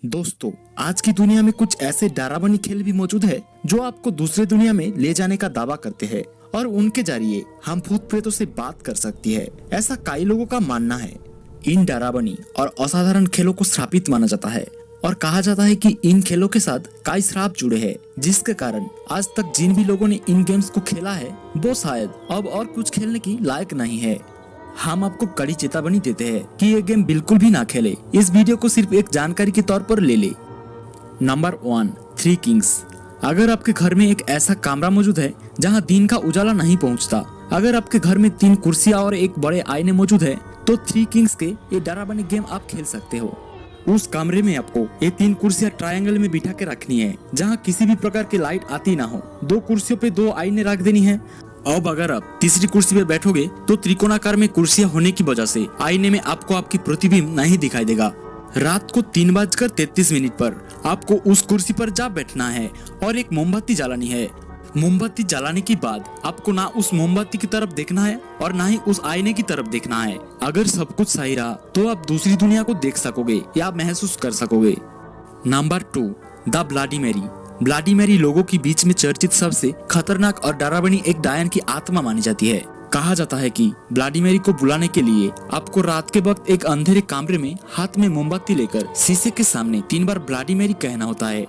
दोस्तों, आज की दुनिया में कुछ ऐसे डरावनी खेल भी मौजूद है जो आपको दूसरे दुनिया में ले जाने का दावा करते हैं और उनके जरिए हम भूत प्रेतों से बात कर सकती है। ऐसा कई लोगों का मानना है। इन डरावनी और असाधारण खेलों को श्रापित माना जाता है और कहा जाता है कि इन खेलों के साथ कई श्राप जुड़े हैं, जिसके कारण आज तक जिन भी लोगों ने इन गेम्स को खेला है वो शायद अब और कुछ खेलने की लायक नहीं है। हम आपको कड़ी चेतावनी देते हैं कि ये गेम बिल्कुल भी ना खेले। इस वीडियो को सिर्फ एक जानकारी के तौर पर ले ले। Number 1, three Kings. अगर आपके घर में एक ऐसा कमरा मौजूद है जहां दिन का उजाला नहीं पहुंचता, अगर आपके घर में 3 कुर्सियां और एक बड़े आईने मौजूद है, तो थ्री किंग्स के ये डरावनी गेम आप खेल सकते हो। उस कमरे में आपको ये 3 कुर्सियां ट्रायंगल में बिठा के रखनी है जहाँ किसी भी प्रकार की लाइट आती ना हो। 2 कुर्सियों पे 2 आईने रख देनी है। अब अगर आप तीसरी कुर्सी पे बैठोगे तो त्रिकोणाकार में कुर्सियां होने की वजह से आईने में आपको आपकी प्रतिबिंब नहीं दिखाई देगा। रात को 3:33 पर आपको उस कुर्सी पर जा बैठना है और एक मोमबत्ती जलानी है। मोमबत्ती जलाने के बाद आपको ना उस मोमबत्ती की तरफ देखना है और ना ही उस आईने की तरफ देखना है। अगर सब कुछ सही रहा तो आप दूसरी दुनिया को देख सकोगे या महसूस कर सकोगे। Number 2, the bloody Mary. Bloody Mary लोगों के बीच में चर्चित सबसे खतरनाक और डरावनी एक डायन की आत्मा मानी जाती है। कहा जाता है कि ब्लडी मैरी को बुलाने के लिए आपको रात के वक्त एक अंधेरे कमरे में हाथ में मोमबत्ती लेकर शीशे के सामने 3 बार ब्लडी मैरी कहना होता है।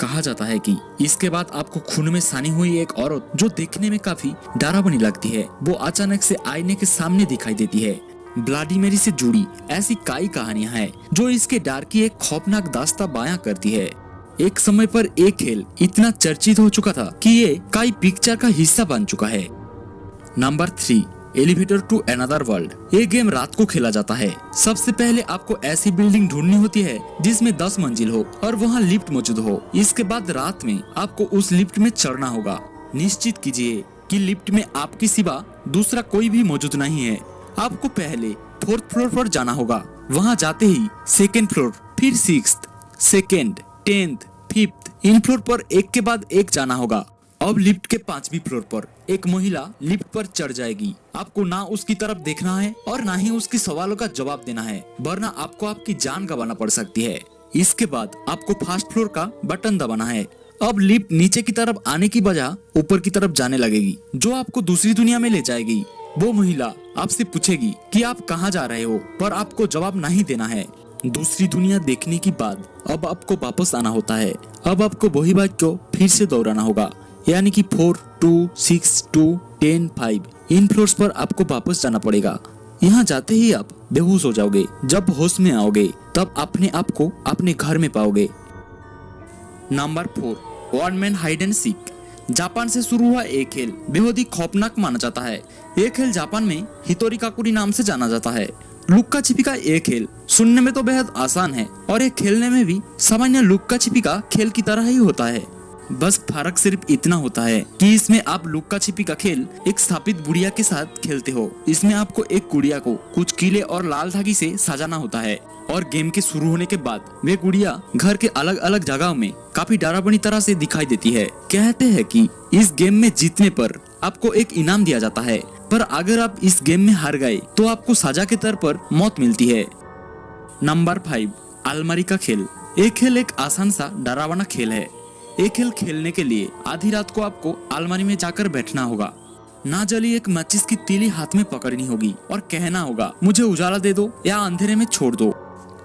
कहा जाता है कि इसके बाद आपको खून में सानी हुई एक औरत जो देखने में काफी डरावनी लगती है, वो अचानक से आईने के सामने दिखाई देती है। ब्लडी मैरी से जुड़ी ऐसी कई कहानियां हैं जो इसके डर की एक खौफनाक दास्तां बयां करती है। एक समय पर एक खेल इतना चर्चित हो चुका था कि ये कई पिक्चर का हिस्सा बन चुका है। Number 3, elevator to another world. ये गेम रात को खेला जाता है। सबसे पहले आपको ऐसी बिल्डिंग ढूंढनी होती है जिसमें 10 मंजिल हो और वहाँ लिफ्ट मौजूद हो। इसके बाद रात में आपको उस लिफ्ट में चढ़ना होगा। निश्चित कीजिए कि लिफ्ट में आपके सिवा दूसरा कोई भी मौजूद नहीं है। आपको पहले 4th फ्लोर पर जाना होगा। वहाँ जाते ही 2nd फ्लोर, फिर 6th, 2nd, 10th, 5th, इन फ्लोर पर एक के बाद एक जाना होगा। अब लिफ्ट के 5वीं फ्लोर पर एक महिला लिफ्ट पर चढ़ जाएगी। आपको ना उसकी तरफ देखना है और ना ही उसके सवालों का जवाब देना है, वरना आपको आपकी जान गंवाना पड़ सकती है। इसके बाद आपको 1st फ्लोर का बटन दबाना है। अब लिफ्ट नीचे की तरफ आने की बजाय ऊपर की तरफ जाने लगेगी, जो आपको दूसरी दुनिया में ले जाएगी। वो महिला आपसे पूछेगी कि आप कहाँ जा रहे हो, पर आपको जवाब नहीं देना है। दूसरी दुनिया देखने के बाद अब आपको वापस आना होता है। अब आपको वही बात को फिर से दोहराना होगा, यानी कि 4, 2, 6, 2, 10, 5 इन फ्लोर्स पर आपको वापस जाना पड़ेगा। यहाँ जाते ही आप बेहोश हो जाओगे। जब होश में आओगे तब अपने आप को अपने घर में पाओगे। Number 4, one man hide and seek. Japan से शुरू हुआ एक खेल बेहद ही खौफनाक माना जाता है। ये खेल जापान में हितोरी काकुरी नाम से जाना जाता है। लुक्का छिपी का ये खेल सुनने में तो बेहद आसान है और ये खेलने में भी सामान्य लुक्का छिपी का खेल की तरह ही होता है। बस फर्क सिर्फ इतना होता है कि इसमें आप लुक्का छिपी का खेल एक स्थापित गुड़िया के साथ खेलते हो। इसमें आपको एक गुड़िया को कुछ कीले और लाल धागे से सजाना होता है और गेम के शुरू होने के बाद वे गुड़िया घर के अलग अलग जगहों में काफी डरावनी तरह से दिखाई देती है। कहते हैं कि इस गेम में जीतने पर आपको एक इनाम दिया जाता है, पर अगर आप इस गेम में हार गए तो आपको सजा के तौर पर मौत मिलती है। नंबर 5, अलमारी का खेल। ये खेल एक आसान सा डरावना खेल है। ये खेल खेलने के लिए आधी रात को आपको अलमारी में जाकर बैठना होगा। ना जली एक माचिस की तीली हाथ में पकड़नी होगी और कहना होगा, मुझे उजाला दे दो या अंधेरे में छोड़ दो।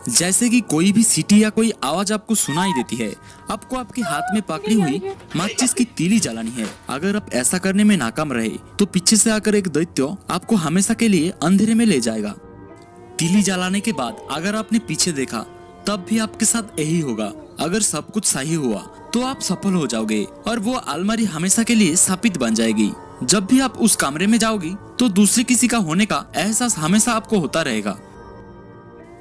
जैसे कि कोई भी सीटी या कोई आवाज आपको सुनाई देती है, आपको आपके हाथ में पकड़ी हुई माचिस की तीली जलानी है। अगर आप ऐसा करने में नाकाम रहे तो पीछे से आकर एक दैत्य आपको हमेशा के लिए अंधेरे में ले जाएगा। तीली जलाने के बाद अगर आपने पीछे देखा तब भी आपके साथ यही होगा। अगर सब कुछ सही हुआ तो आप सफल हो जाओगे और वो अलमारी हमेशा के लिए स्थापित बन जाएगी। जब भी आप उस कमरे में जाओगी तो दूसरे किसी का होने का एहसास हमेशा आपको होता रहेगा।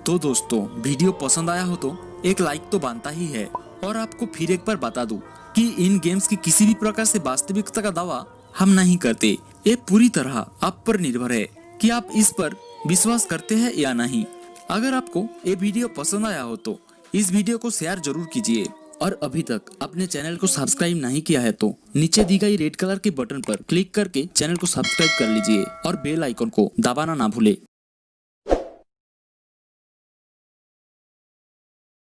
तो दोस्तों, वीडियो पसंद आया हो तो एक लाइक तो बनता ही है। और आपको फिर एक बार बता दूं कि इन गेम्स की किसी भी प्रकार से वास्तविकता का दावा हम नहीं करते। ये पूरी तरह आप पर निर्भर है कि आप इस पर विश्वास करते हैं या नहीं। अगर आपको ये वीडियो पसंद आया हो तो इस वीडियो को शेयर जरूर कीजिए और अभी तक अपने चैनल को सब्सक्राइब नहीं किया है तो नीचे दी गई रेड कलर के बटन पर क्लिक करके चैनल को सब्सक्राइब कर लीजिए और बेल आइकन को दबाना ना भूले।